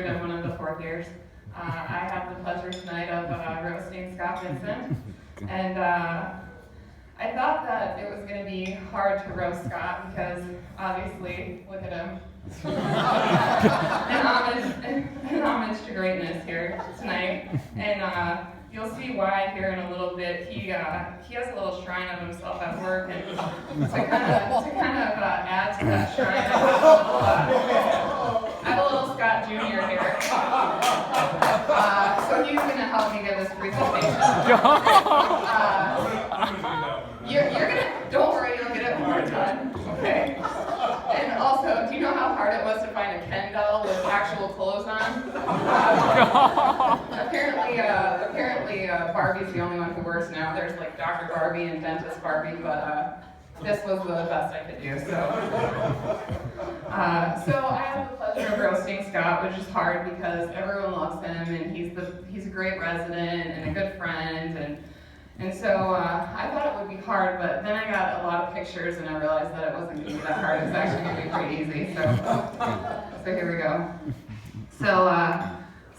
third and one of the fourth years. I have the pleasure tonight of roasting Scott Vincent, and I thought that it was going to be hard to roast Scott because obviously, look at him, an homage to greatness here tonight, and you'll see why here in a little bit. He has a little shrine of himself at work, and to kind of add to that shrine, I have a little Scott Jr. here. So he's going to help me give this presentation. You're gonna, don't worry, you'll get it when we're done, okay? And also, do you know how hard it was to find a Ken doll with actual clothes on? Apparently, Barbie's the only one who works now. There's like Dr. Barbie and Dentist Barbie, but this was the best I could do. So I have the pleasure of roasting Scott, which is hard because everyone loves him, and he's a great resident and a good friend, and so I thought it would be hard, but then I got a lot of pictures and I realized that it wasn't going to be that hard. It was actually going to be pretty easy. So here we go. So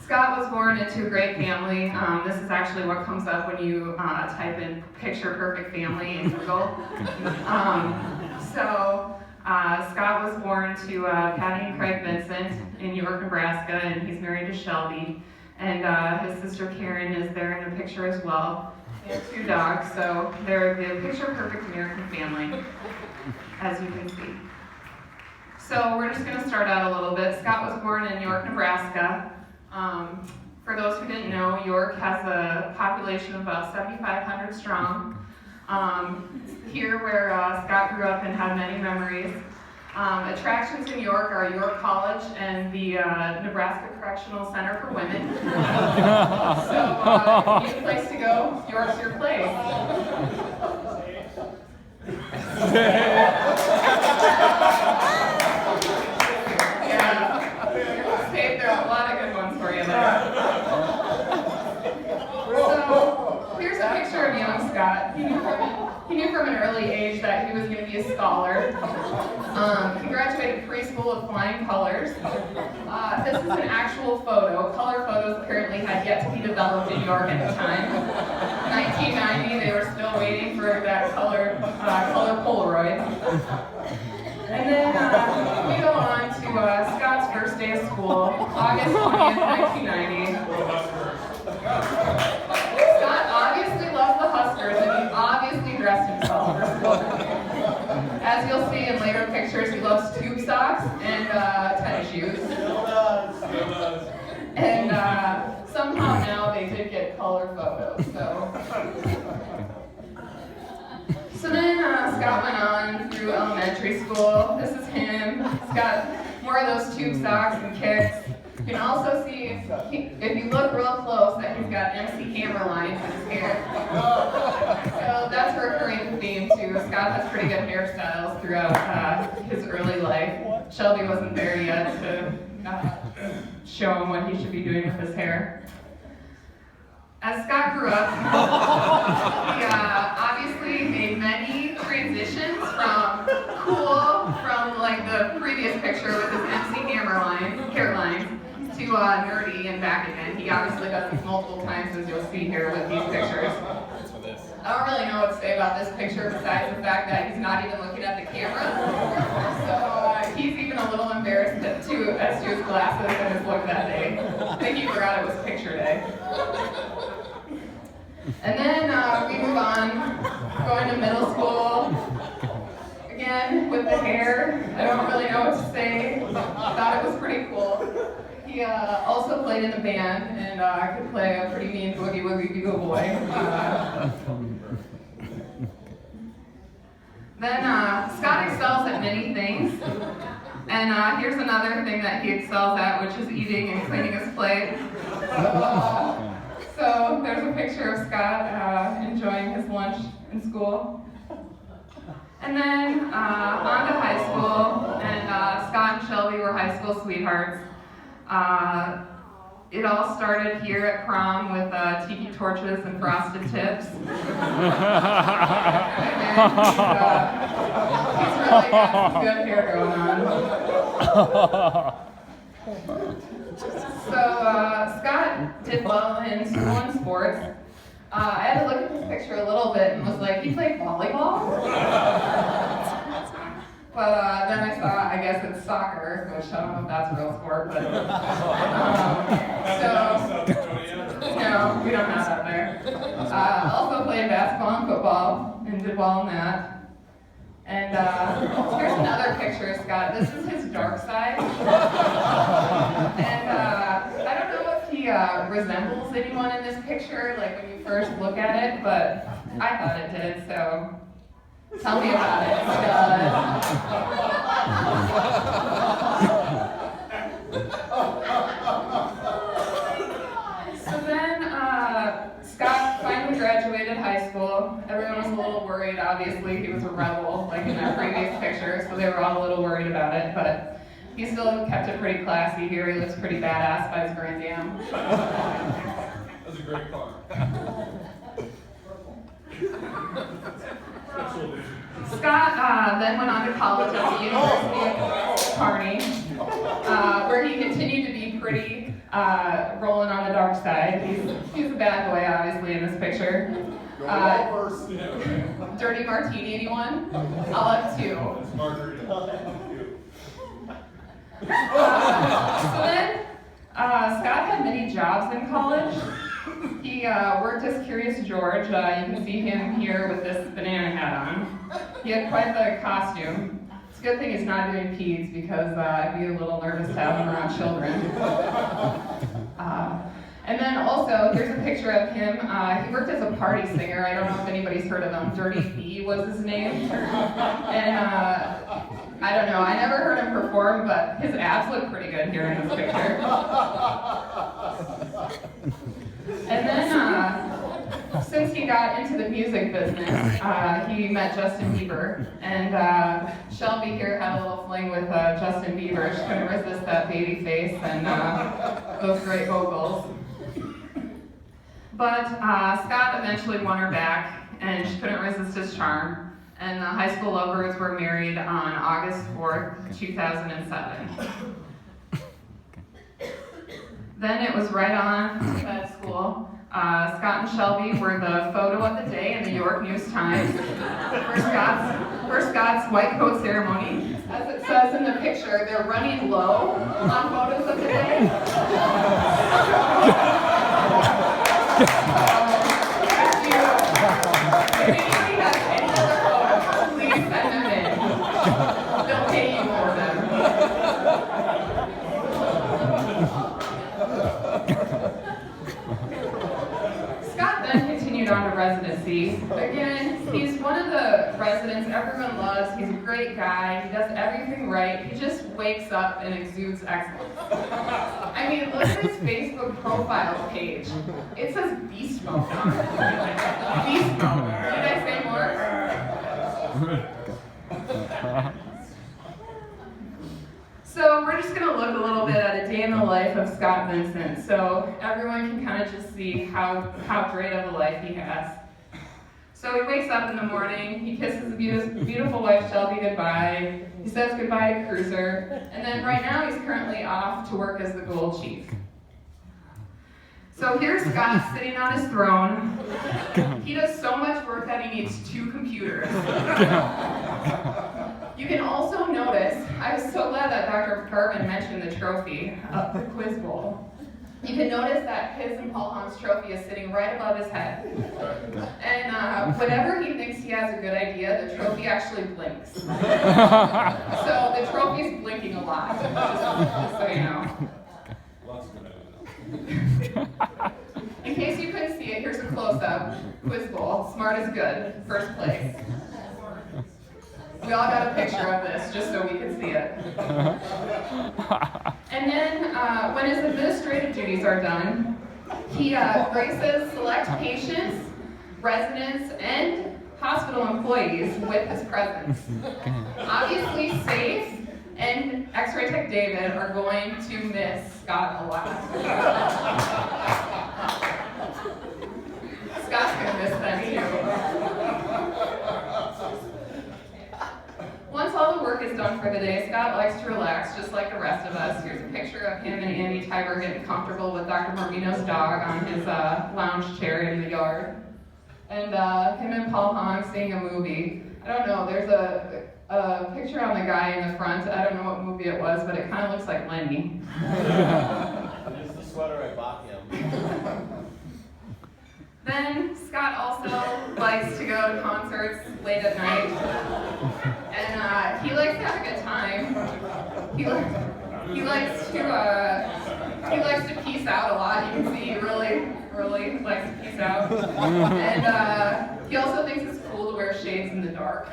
Scott was born into a great family. This is actually what comes up when you type in picture perfect family in Google. Scott was born to Patty and Craig Vincent in York, Nebraska, and he's married to Shelby. And his sister Karen is there in the picture as well. They have 2 dogs, so they're the picture-perfect American family, as you can see. So we're just going to start out a little bit. Scott was born in York, Nebraska. For those who didn't know, York has a population of about 7,500 strong. Here where Scott grew up and had many memories. Attractions in York are York College and the Nebraska Correctional Center for Women. So if you need a place to go, York's your place. Yeah, there are a lot of good ones for you there. So here's a picture of young Scott. He knew from an early age that he was going to be a scholar. He graduated preschool with flying colors. This is an actual photo. Color photos apparently had yet to be developed in York at the time. 1990, they were still waiting for that color Polaroid. And then we go on to Scott's first day of school, August 20th, 1990. Scott obviously loves the Huskers, and he obviously dressed himself for school. As you'll see in later pictures, he loves tube socks and tennis shoes. And somehow now they did get color photos. So then Scott went on through elementary school. This is him. He's got more of those tube socks and kicks. You can also see, if you look real close, that he's got MC camera lines in his hair. So that's a recurring theme too. Scott has pretty good hairstyles throughout his early life. Shelby wasn't there yet to show him what he should be doing with his hair. As Scott grew up, he obviously made many transitions from cool, from like the previous picture with his MC hair lines, to nerdy and back again. He obviously does this multiple times, as you'll see here with these pictures. I don't really know what to say about this picture besides the fact that he's not even looking at the camera. So he's even a little embarrassed as to his glasses and his look that day. I think he forgot it was picture day. And then we move on, going to middle school. Again, with the hair, I don't really know what to say. Thought it was pretty cool. He also played in a band, and could play a pretty mean boogie woogie bugle boy. Then Scott excels at many things, and here's another thing that he excels at, which is eating and cleaning his plate. So there's a picture of Scott enjoying his lunch in school. And then on to high school, and Scott and Shelby were high school sweethearts. It all started here at prom with tiki torches and frosted tips. And he's really got some good hair going on. Scott did well in school and sports. I had to look at this picture a little bit and was like, he played volleyball? But then I saw, I guess it's soccer, which I don't know if that's a real sport, but no, we don't have that there. Also played basketball and football and did well in that. And here's another picture of Scott. This is his dark side. And I don't know if he resembles anyone in this picture, like when you first look at it, but I thought it did, so tell me about it, Scott. So then Scott finally graduated high school. Everyone was a little worried, obviously. He was a rebel, like in that previous picture, so they were all a little worried about it, but he still kept it pretty classy here. He looks pretty badass by his Grand Am. That's a great car. Scott then went on to college at the University of Kearney, where he continued to be pretty rolling on the dark side. He's a bad boy, obviously, in this picture. Dirty martini, anyone? I'll have two. So then, Scott had many jobs in college. He worked as Curious George. You can see him here with this banana hat on. He had quite the costume. It's a good thing he's not doing peds because I'd be a little nervous to have him around children. And then also, here's a picture of him. He worked as a party singer. I don't know if anybody's heard of him. Dirty B was his name. And I don't know, I never heard him perform, but his abs look pretty good here in this picture. And then, since he got into the music business, he met Justin Bieber. And Shelby here had a little fling with Justin Bieber. She couldn't resist that baby face and those great vocals. But Scott eventually won her back, and she couldn't resist his charm. And the high school lovers were married on August 4th, 2007. Then it was right on to med school. Scott and Shelby were the photo of the day in the York News Times for Scott's white coat ceremony. As it says in the picture, they're running low on photos of the day. If anybody has any other photos, please send them in. They'll pay you for them. Scott then continued on to residency. Again, he's one of the residents everyone loves. He's a great guy. He does everything right. He just wakes up and exudes excellence. I mean, look at his Facebook profile page. It says beast mode on it. Beast mode. Did I say more? So we're just going to look a little bit at a day in the life of Scott Vincent, so everyone can kind of just see how great of a life he has. So he wakes up in the morning, he kisses his beautiful wife Shelby goodbye, he says goodbye to Cruiser, and then right now he's currently off to work as the Gold Chief. So here's Scott sitting on his throne. He does so much work that he needs 2 computers. You can also notice, I was so glad that Dr. Garvin mentioned the trophy of the quiz bowl. You can notice that his and Paul Hahn's trophy is sitting right above his head. And whenever he thinks he has a good idea, the trophy actually blinks. So the trophy's blinking a lot, just so you know. In case you couldn't see it, here's a close-up. Quiz bowl, smart is good, first place. We all got a picture of this, just so we could see it. And then, when his administrative duties are done, he graces select patients, residents, and hospital employees with his presence. Obviously, Safe and X-Ray Tech David are going to miss Scott a lot. Scott's going to miss them too. Once all the work is done for the day, Scott likes to relax just like the rest of us. Here's a picture of him and Andy Tiber getting comfortable with Dr. Marvino's dog on his lounge chair in the yard. And him and Paul Hahn seeing a movie. I don't know, there's a picture on the guy in the front. I don't know what movie it was, but it kind of looks like Lenny. It's the sweater I bought him. Then Scott also likes to go to concerts late at night, and he likes to have a good time. He likes to peace out a lot. You can see he really likes to peace out, and he also thinks it's cool to wear shades in the dark.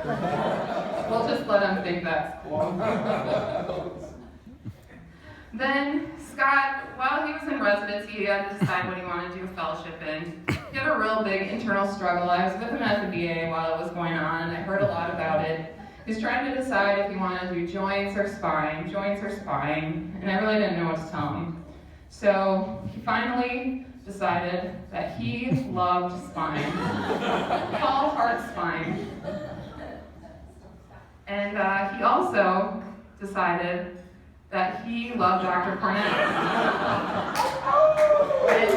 We'll just let him think that's cool. Then Scott, while he was in residency, he had to decide what he wanted to do a fellowship in. He had a real big internal struggle. I was with him at the VA while it was going on, and I heard a lot about it. He was trying to decide if he wanted to do joints or spine, and I really didn't know what to tell him. So he finally decided that he loved spine. Paul Hart spine. And he also decided that he loved Dr. Cornett. And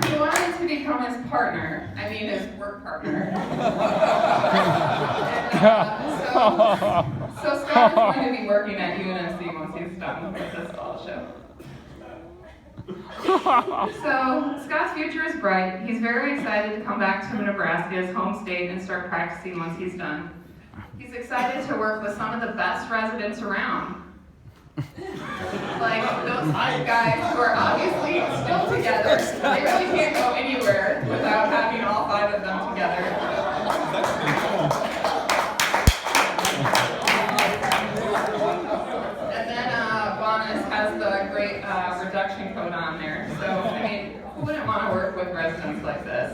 he wanted to become his partner, his work partner. And, so Scott is going to be working at UNMC once he's done with this fellowship. So Scott's future is bright. He's very excited to come back to Nebraska, his home state, and start practicing once he's done. He's excited to work with some of the best residents around. Like those guys who are obviously still together. They really can't go anywhere without having all 5 of them together. And then Bonus has the great reduction code on there. So, who wouldn't want to work with residents like this?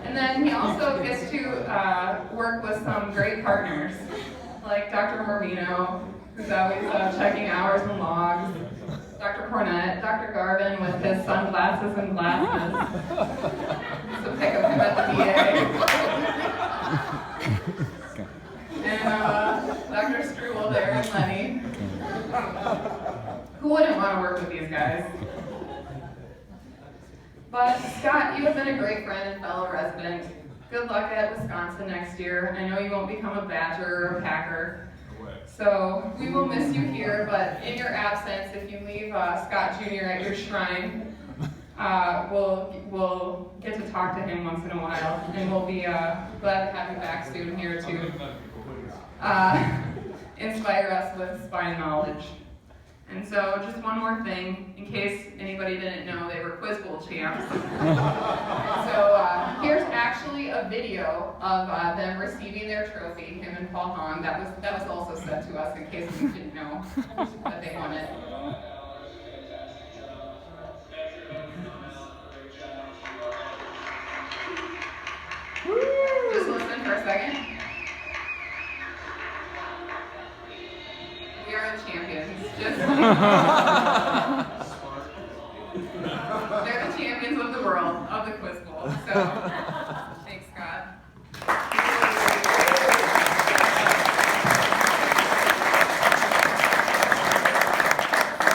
And then he also gets to work with some great partners, like Dr. Marvino, who's always checking hours and logs, Dr. Cornett, Dr. Garvin with his sunglasses and glasses. It's a pic of him at the VA. And Dr. Struble there and Lenny. Who wouldn't want to work with these guys? But Scott, you have been a great friend and fellow resident. Good luck at Wisconsin next year. I know you won't become a Badger or a Packer. So we will miss you here, but in your absence, if you leave Scott Jr. at your shrine, we'll get to talk to him once in a while, and we'll be glad to have you back soon here to inspire us with spine knowledge. And so just one more thing, in case anybody didn't know, they were Quiz Bowl champs. So here's actually a video of them receiving their trophy, him and Paul Hahn. That was also sent to us in case you didn't know that they won it. Just listen for a second. We are the champions. They're the champions of the world, of the Quiz Bowl. So